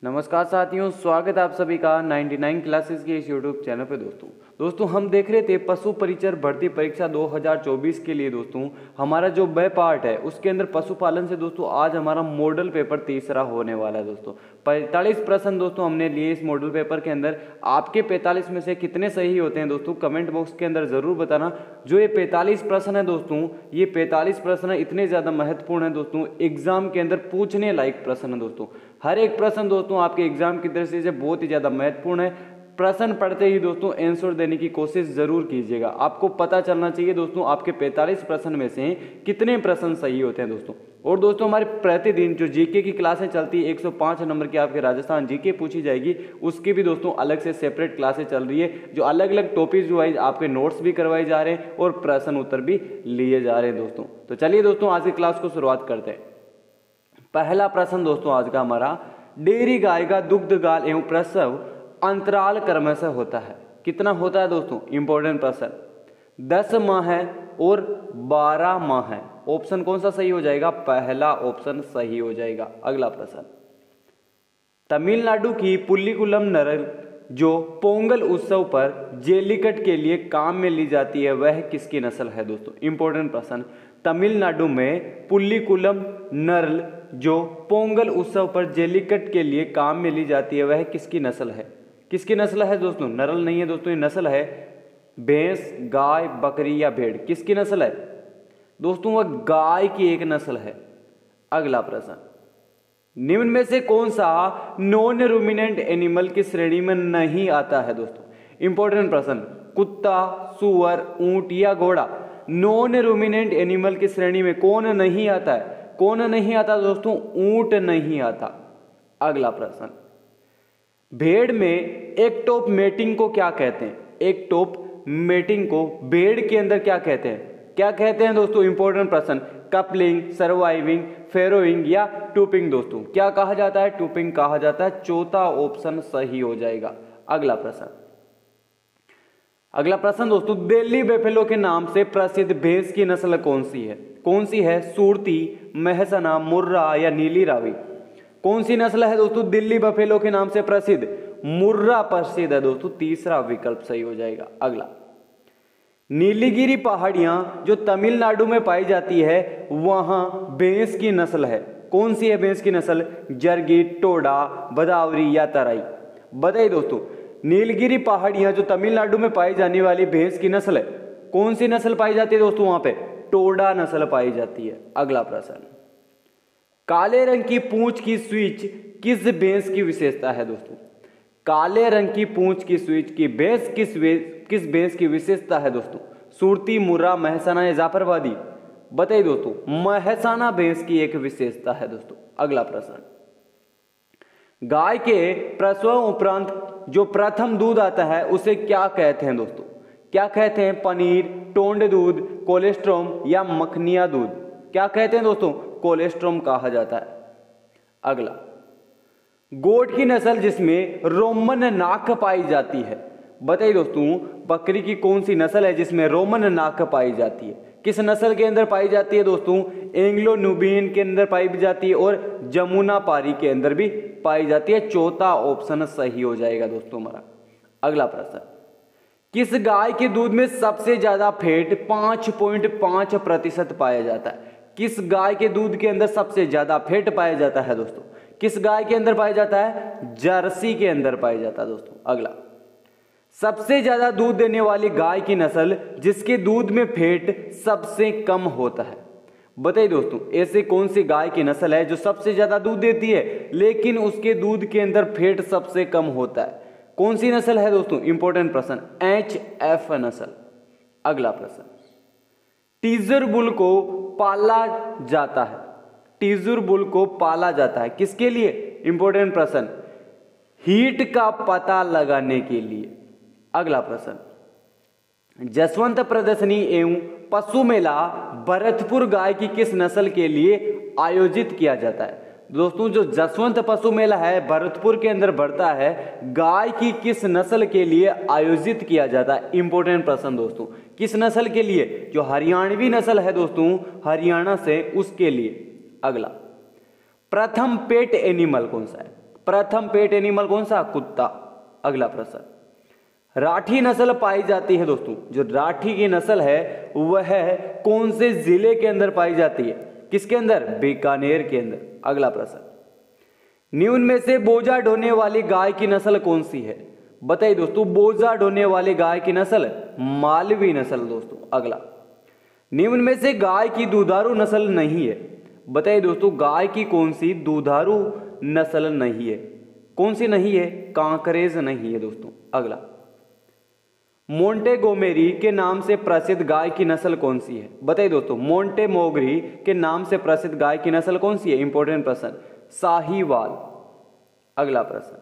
नमस्कार साथियों, स्वागत है आप सभी का 99 क्लासेस के इस यूट्यूब चैनल पे। दोस्तों हम देख रहे थे पशु परिचर भर्ती परीक्षा 2024 के लिए। दोस्तों हमारा जो वह पार्ट है उसके अंदर पशुपालन से दोस्तों आज हमारा मॉडल पेपर तीसरा होने वाला है। दोस्तों 45 प्रश्न दोस्तों हमने लिए इस मॉडल पेपर के अंदर। आपके 45 में से कितने सही होते हैं दोस्तों कमेंट बॉक्स के अंदर जरूर बताना। जो ये 45 प्रश्न है दोस्तों, ये 45 प्रश्न इतने ज़्यादा महत्वपूर्ण है दोस्तों, एग्जाम के अंदर पूछने लायक प्रश्न है दोस्तों। हर एक प्रश्न दोस्तों आपके एग्जाम की दृष्टि से बहुत ही ज़्यादा महत्वपूर्ण है। प्रश्न पढ़ते ही दोस्तों आंसर देने की कोशिश जरूर कीजिएगा। आपको पता चलना चाहिए दोस्तों आपके 45 प्रश्न में से कितने प्रश्न सही होते हैं दोस्तों। और दोस्तों हमारे प्रतिदिन जो जीके की क्लासें चलती है 105 नंबर की आपके राजस्थान जीके पूछी जाएगी, उसकी भी दोस्तों अलग से सेपरेट क्लासें चल रही है, जो अलग अलग टॉपिक वाइज आपके नोट्स भी करवाए जा रहे हैं और प्रश्न उत्तर भी लिए जा रहे हैं दोस्तों। तो चलिए दोस्तों आज की क्लास को शुरुआत करते हैं। पहला प्रश्न दोस्तों आज का हमारा, डेयरी गाय का दुग्धगाल एवं प्रसव अंतराल क्रमशः होता है। कितना होता है दोस्तों? इंपॉर्टेंट प्रश्न। 10 माह है और 12 माह है। ऑप्शन कौन सा सही हो जाएगा? पहला ऑप्शन सही हो जाएगा। अगला प्रश्न, तमिलनाडु की पुल्लीकुलम नरल जो पोंगल उत्सव पर जेलीकट के लिए काम में ली जाती है वह किसकी नस्ल है दोस्तों? इंपॉर्टेंट प्रश्न। तमिलनाडु में पुल्लीकुलम नरल जो पोंगल उत्सव पर जेलीकट के लिए काम में ली जाती है वह किसकी नस्ल है? किसकी नस्ल है दोस्तों? नरल नहीं है दोस्तों, ये नस्ल है भैंस, गाय, बकरी या भेड़। किसकी नस्ल है दोस्तों? वह गाय की एक नस्ल है। अगला प्रश्न, निम्न में से कौन सा नॉन रूमिनेंट एनिमल की श्रेणी में नहीं आता है दोस्तों? इंपॉर्टेंट प्रश्न। कुत्ता, सुअर, ऊंट या घोड़ा। नॉन रूमिनेंट एनिमल की श्रेणी में कौन नहीं आता है? कौन नहीं आता दोस्तों? ऊंट नहीं आता। अगला प्रश्न, भेड़ में एक्टोप मेटिंग को क्या कहते हैं? एक्टोप मेटिंग को भेड़ के अंदर क्या कहते हैं? क्या कहते हैं दोस्तों? इंपॉर्टेंट प्रश्न। कपलिंग, सर्वाइविंग, फेरोइंग या टूपिंग दोस्तों। क्या कहा जाता है? टूपिंग कहा जाता है। चौथा ऑप्शन सही हो जाएगा। अगला प्रश्न, अगला प्रश्न दोस्तों, दिल्ली बेफेलो के नाम से प्रसिद्ध भैंस की नस्ल कौन सी है? कौन सी है? सूरती, महसना, मुर्रा या नीली रावी। कौन सी नस्ल है दोस्तों दिल्ली बफेलो के नाम से प्रसिद्ध? मुर्रा प्रसिद्ध है दोस्तों। तीसरा विकल्प सही हो जाएगा। अगला, नीलगिरी पहाड़ियां जो तमिलनाडु में पाई जाती है वहां भैंस की नस्ल है। कौन सी है भैंस की नस्ल? जरगी, टोडा, भदावरी या तराई। बताइए दोस्तों, नीलगिरी पहाड़ियां जो तमिलनाडु में पाई जाने वाली भैंस की नस्ल है, कौन सी नस्ल पाई जाती है दोस्तों वहां पे? टोडा नस्ल पाई जाती है। अगला प्रश्न, काले रंग की पूंछ की स्विच किस भैंस की विशेषता है दोस्तों? काले रंग की पूंछ की स्विच की भैंस किस भैंस की विशेषता है दोस्तों? सूरती, मुर्रा, महसाना या जाफरवादी। बताइए दोस्तों, महसाना भैंस की एक विशेषता है दोस्तों। अगला प्रश्न, गाय के प्रसव उपरांत जो प्रथम दूध आता है उसे क्या कहते हैं दोस्तों? क्या कहते हैं? पनीर, टोंड दूध, कोलेस्ट्रॉम या मखनिया दूध। क्या कहते हैं दोस्तों? कोलेस्ट्रॉम कहा जाता है। अगला, गोट की नस्ल जिसमें रोमन नाक पाई जाती है। बताइए दोस्तों, बकरी की कौन सी नस्ल है जिसमें रोमन नाक पाई जाती है? किस नस्ल के अंदर पाई जाती है दोस्तों? एंग्लो न्यूबियन के अंदर पाई जाती है और जमुना पारी के अंदर भी पाई जाती है। चौथा ऑप्शन सही हो जाएगा दोस्तों हमारा। अगला प्रश्न, किस गाय के दूध में सबसे ज्यादा फैट 5.5% पाया जाता है? किस गाय के दूध के अंदर सबसे ज्यादा फैट पाया जाता है दोस्तों? किस गाय के अंदर पाया जाता है? जर्सी के अंदर पाया जाता है दोस्तों। अगला, सबसे ज्यादा दूध देने वाली गाय की नस्ल जिसके दूध में फैट सबसे कम होता है। बताइए दोस्तों, ऐसे कौन सी गाय की नस्ल है जो सबसे ज्यादा दूध देती है लेकिन उसके दूध के अंदर फैट सबसे कम होता है? कौन सी नस्ल है दोस्तों? इंपॉर्टेंट प्रश्न। HF नस्ल। अगला प्रश्न, टीजर बुल को पाला जाता है। टीजर बुल को पाला जाता है किसके लिए? इंपॉर्टेंट प्रश्न। हीट का पता लगाने के लिए। अगला प्रश्न, जसवंत प्रदर्शनी एवं पशु मेला भरतपुर गाय की किस नस्ल के लिए आयोजित किया जाता है? दोस्तों जो जसवंत पशु मेला है भरतपुर के अंदर बढ़ता है, गाय की किस नस्ल के लिए आयोजित किया जाता है? इंपॉर्टेंट प्रश्न दोस्तों। किस नस्ल के लिए? जो हरियाणवी नस्ल है दोस्तों हरियाणा से, उसके लिए। अगला, प्रथम पेट एनिमल कौन सा है? प्रथम पेट एनिमल कौन सा? कुत्ता। अगला प्रश्न, राठी नस्ल पाई जाती है दोस्तों, जो राठी की नस्ल है वह कौन से जिले के अंदर पाई जाती है? किसके अंदर? बीकानेर के अंदर। अगला प्रश्न, निम्न में से बोझा ढोने वाली गाय की नस्ल कौन सी है? बताइए दोस्तों, बोझा ढोने वाली गाय की नस्ल मालवी नस्ल दोस्तों। अगला, निम्न में से गाय की दुधारू नस्ल नहीं है। बताइए दोस्तों, गाय की कौन सी दुधारू नस्ल नहीं है? कौन सी नहीं है? कांकरेज नहीं है दोस्तों। अगला, मोंटेगोमेरी के नाम से प्रसिद्ध गाय की नस्ल कौन सी है? बताइए दोस्तों, मोंटेमोगरी के नाम से प्रसिद्ध गाय की नस्ल कौन सी है? इंपॉर्टेंट प्रश्न, साहीवाल। अगला प्रश्न,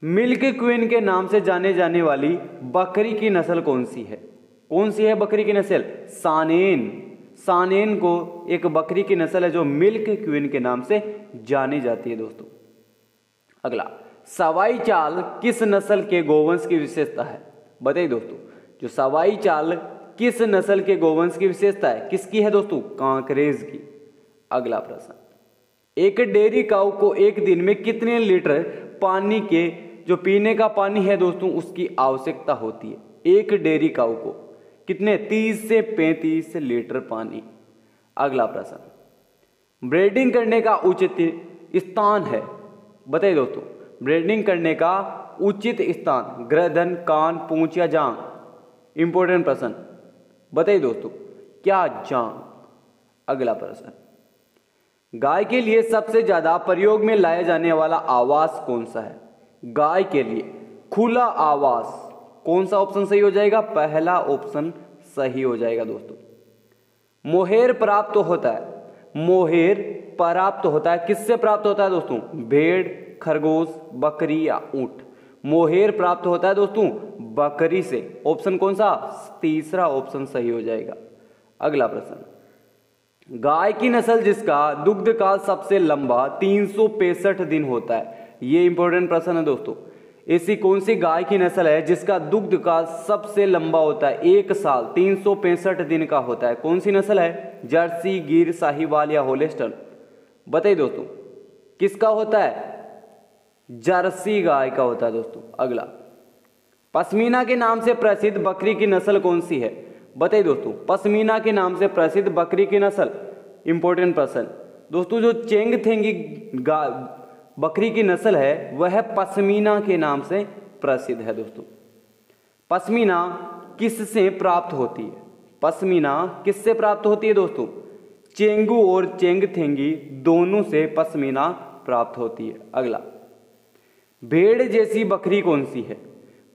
मिल्क क्वीन के नाम से जाने जाने वाली बकरी की नस्ल कौन सी है? कौन सी है बकरी की नस्ल? सानेन। सानेन को एक बकरी की नस्ल है जो मिल्क क्वीन के नाम से जानी जाती है दोस्तों। अगला, सवाई चाल किस नस्ल के गोवंश की विशेषता है? बताइए दोस्तों, जो सवाई चाल किस नस्ल के गोवंश की विशेषता है? किसकी है दोस्तों? कांकरेज की। अगला प्रश्न, एक डेयरी काऊ को एक दिन में कितने लीटर पानी के जो पीने का पानी है दोस्तों उसकी आवश्यकता होती है? एक डेयरी काऊ को कितने? 30 से 35 लीटर पानी। अगला प्रश्न, ब्रीडिंग करने का उचित स्थान है? बताइए दोस्तों, ब्रीडिंग करने का उचित स्थान गर्दन, कान, पूंछ या जांघ? इंपॉर्टेंट प्रश्न, बताइए दोस्तों, क्या जांघ? अगला प्रश्न, गाय के लिए सबसे ज्यादा प्रयोग में लाया जाने वाला आवास कौन सा है? गाय के लिए खुला आवास कौन सा ऑप्शन सही हो जाएगा? पहला ऑप्शन सही हो जाएगा दोस्तों। मोहेर प्राप्त होता है, मोहेर प्राप्त होता है किससे प्राप्त होता है दोस्तों? भेड़, खरगोश, बकरी या ऊंट? मोहेर प्राप्त होता है दोस्तों बकरी से। ऑप्शन कौन सा? तीसरा ऑप्शन सही हो जाएगा। अगला प्रश्न, गाय की नस्ल जिसका दुग्ध काल सबसे लंबा 365 दिन होता है, ये इंपॉर्टेंट प्रश्न है दोस्तों। ऐसी कौन सी गाय की नस्ल है जिसका दुग्ध काल सबसे लंबा होता है? 1 साल 365 दिन का होता है। कौन सी नस्ल है? जर्सी, गिर, साहिवाल या होल्स्टाइन? बताइए दोस्तों, किसका होता है? जर्सी गाय का होता है दोस्तों। अगला, पश्मीना के नाम से प्रसिद्ध बकरी की नस्ल कौन सी है? बताइए दोस्तों, पश्मीना के नाम से प्रसिद्ध बकरी की नस्ल। इंपॉर्टेंट प्रश्न दोस्तों, जो चेंगथेंगी बकरी की नस्ल है वह पश्मीना के नाम से प्रसिद्ध है दोस्तों। पश्मीना किससे प्राप्त होती है? पश्मीना किससे प्राप्त होती है दोस्तों? चेंगू और चेंगथेंगी दोनों से पश्मीना प्राप्त होती है। अगला, भेड़ जैसी बकरी कौन सी है?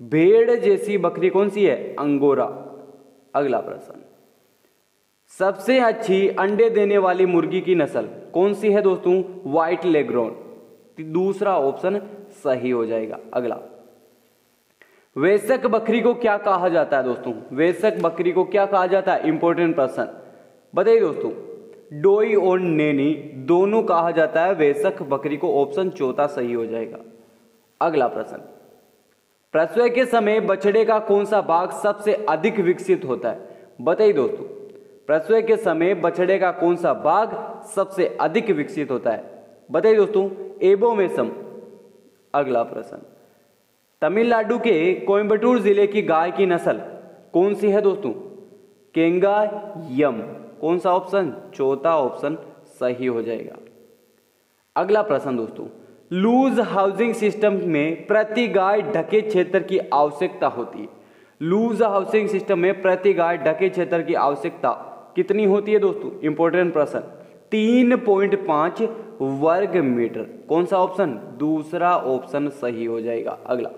भेड़ जैसी बकरी कौन सी है? अंगोरा। अगला प्रश्न, सबसे अच्छी अंडे देने वाली मुर्गी की नस्ल कौन सी है दोस्तों? व्हाइट लेगरोन। दूसरा ऑप्शन सही हो जाएगा। अगला, वेसक बकरी को क्या कहा जाता है दोस्तों? वेसक बकरी को क्या कहा जाता है? इंपॉर्टेंट प्रश्न, बताइए दोस्तों, डोई और नैनी दोनों कहा जाता है वेसक बकरी को। ऑप्शन चौथा सही हो जाएगा। अगला प्रश्न, प्रसव के समय बछड़े का कौन सा भाग सबसे अधिक विकसित होता है? बताइए दोस्तों, प्रसव के समय बछड़े का कौन सा भाग सबसे अधिक विकसित होता है? बताइए दोस्तों, एबोमेसम। अगला प्रश्न, तमिलनाडु के कोयम्बटूर जिले की गाय की नस्ल कौन सी है दोस्तों? केंगायम। कौन सा ऑप्शन? चौथा ऑप्शन सही हो जाएगा। अगला प्रश्न दोस्तों, लूज हाउसिंग सिस्टम में प्रति गाय ढके क्षेत्र की आवश्यकता होती है। लूज हाउसिंग सिस्टम में प्रति गाय ढके क्षेत्र की आवश्यकता कितनी होती है दोस्तों? इंपॉर्टेंट प्रश्न, 3.5 वर्ग मीटर। कौन सा ऑप्शन? दूसरा ऑप्शन सही हो जाएगा। अगला,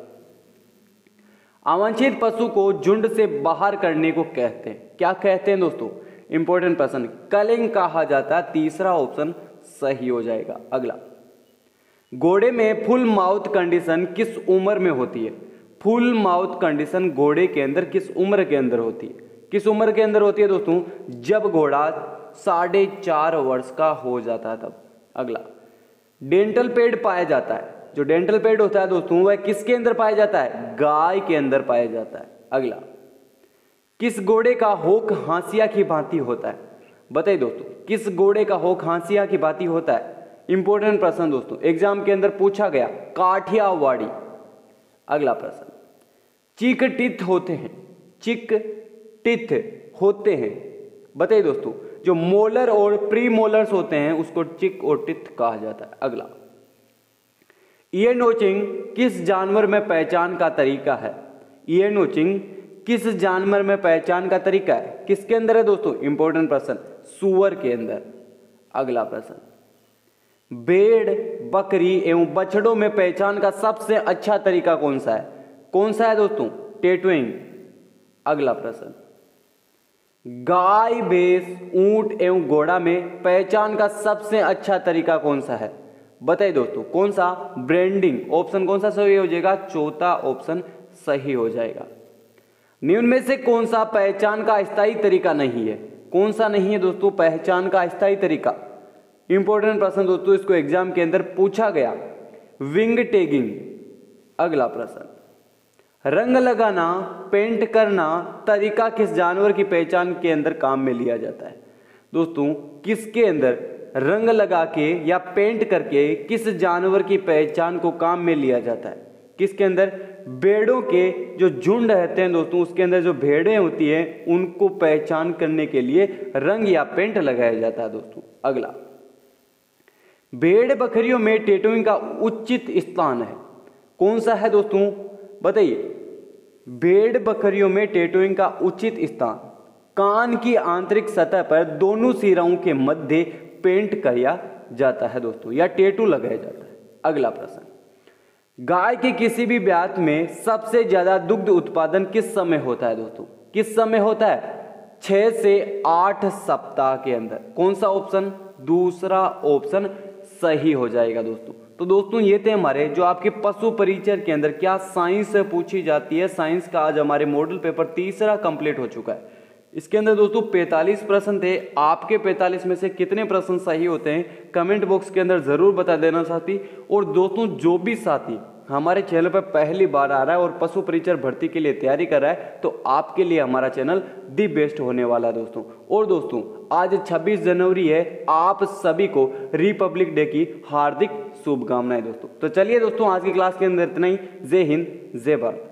अवांछित पशु को झुंड से बाहर करने को कहते हैं, क्या कहते हैं दोस्तों? इंपॉर्टेंट प्रश्न, कलिंग कहा जाता है। तीसरा ऑप्शन सही हो जाएगा। अगला, घोड़े में फुल माउथ कंडीशन किस उम्र में होती है? फुल माउथ कंडीशन घोड़े के अंदर किस उम्र के अंदर होती है? किस उम्र के अंदर होती है दोस्तों? जब घोड़ा 4.5 वर्ष का हो जाता है तब। अगला, डेंटल पैड पाया जाता है। जो डेंटल पैड होता है दोस्तों वह किसके अंदर पाया जाता है? गाय के अंदर पाया जाता है। अगला, किस घोड़े का होक हांसिया की भांति होता है? बताइए दोस्तों, किस घोड़े का होक हांसिया की भांति होता है? इंपॉर्टेंट प्रश्न दोस्तों, एग्जाम के अंदर पूछा गया, काठियावाड़ी। अगला प्रश्न, चिक टिथ होते हैं, चिक टिथ होते हैं, बताइए दोस्तों। जो मोलर और प्री मोलर्स होते हैं उसको चिक और टिथ कहा जाता है। अगला, ईयर नोचिंग किस जानवर में पहचान का तरीका है? ईयर नोचिंग किस जानवर में पहचान का तरीका है? किसके अंदर है दोस्तों? इंपॉर्टेंट प्रश्न, सूअर के अंदर। अगला प्रश्न, भेड़, बकरी एवं बछड़ों में पहचान का सबसे अच्छा तरीका कौन सा है? कौन सा है दोस्तों? टैटूइंग। अगला प्रश्न, गाय, भैंस, ऊंट एवं घोड़ा में पहचान का सबसे अच्छा तरीका कौन सा है? बताइए दोस्तों, कौन सा? ब्रांडिंग। ऑप्शन कौन सा सही हो जाएगा? चौथा ऑप्शन सही हो जाएगा। निम्न में से कौन सा पहचान का स्थायी तरीका नहीं है? कौन सा नहीं है दोस्तों पहचान का स्थायी तरीका? इंपॉर्टेंट प्रश्न दोस्तों, इसको एग्जाम के अंदर पूछा गया, विंग टैगिंग। अगला प्रश्न, रंग लगाना, पेंट करना तरीका किस जानवर की पहचान के अंदर काम में लिया जाता है? दोस्तों, किसके अंदर रंग लगा के या पेंट करके किस जानवर की पहचान को काम में लिया जाता है? किसके अंदर? भेड़ों के जो झुंड रहते हैं दोस्तों, उसके अंदर जो भेड़ें होती हैं उनको पहचान करने के लिए रंग या पेंट लगाया जाता है दोस्तों। अगला, भेड़ बकरियों में टैटूइंग का उचित स्थान है, कौन सा है दोस्तों? बताइए। भेड़ बकरियों में टैटूइंग का उचित स्थान, कान की आंतरिक सतह पर दोनों सिराओं के मध्य पेंट किया जाता है दोस्तों, या टैटू लगाया जाता है। अगला प्रश्न, गाय के किसी भी ब्यात में सबसे ज्यादा दुग्ध उत्पादन किस समय होता है दोस्तों? किस समय होता है? 6 से 8 सप्ताह के अंदर। कौन सा ऑप्शन? दूसरा ऑप्शन सही हो जाएगा दोस्तों। तो दोस्तों, ये थे हमारे जो आपके पशु परिचय के अंदर क्या साइंस पूछी जाती है। साइंस का आज हमारे मॉडल पेपर तीसरा कंप्लीट हो चुका है। इसके अंदर दोस्तों 45 प्रश्न थे। आपके 45 में से कितने प्रश्न सही होते हैं कमेंट बॉक्स के अंदर जरूर बता देना साथी। और दोस्तों, जो भी साथी हमारे चैनल पर पहली बार आ रहा है और पशु परिचय भर्ती के लिए तैयारी कर रहा है, तो आपके लिए हमारा चैनल दी बेस्ट होने वाला है दोस्तों। और दोस्तों, आज 26 जनवरी है, आप सभी को रिपब्लिक डे की हार्दिक शुभकामनाएं दोस्तों। तो चलिए दोस्तों, आज की क्लास के अंदर इतना ही। जय हिंद, जय भारत।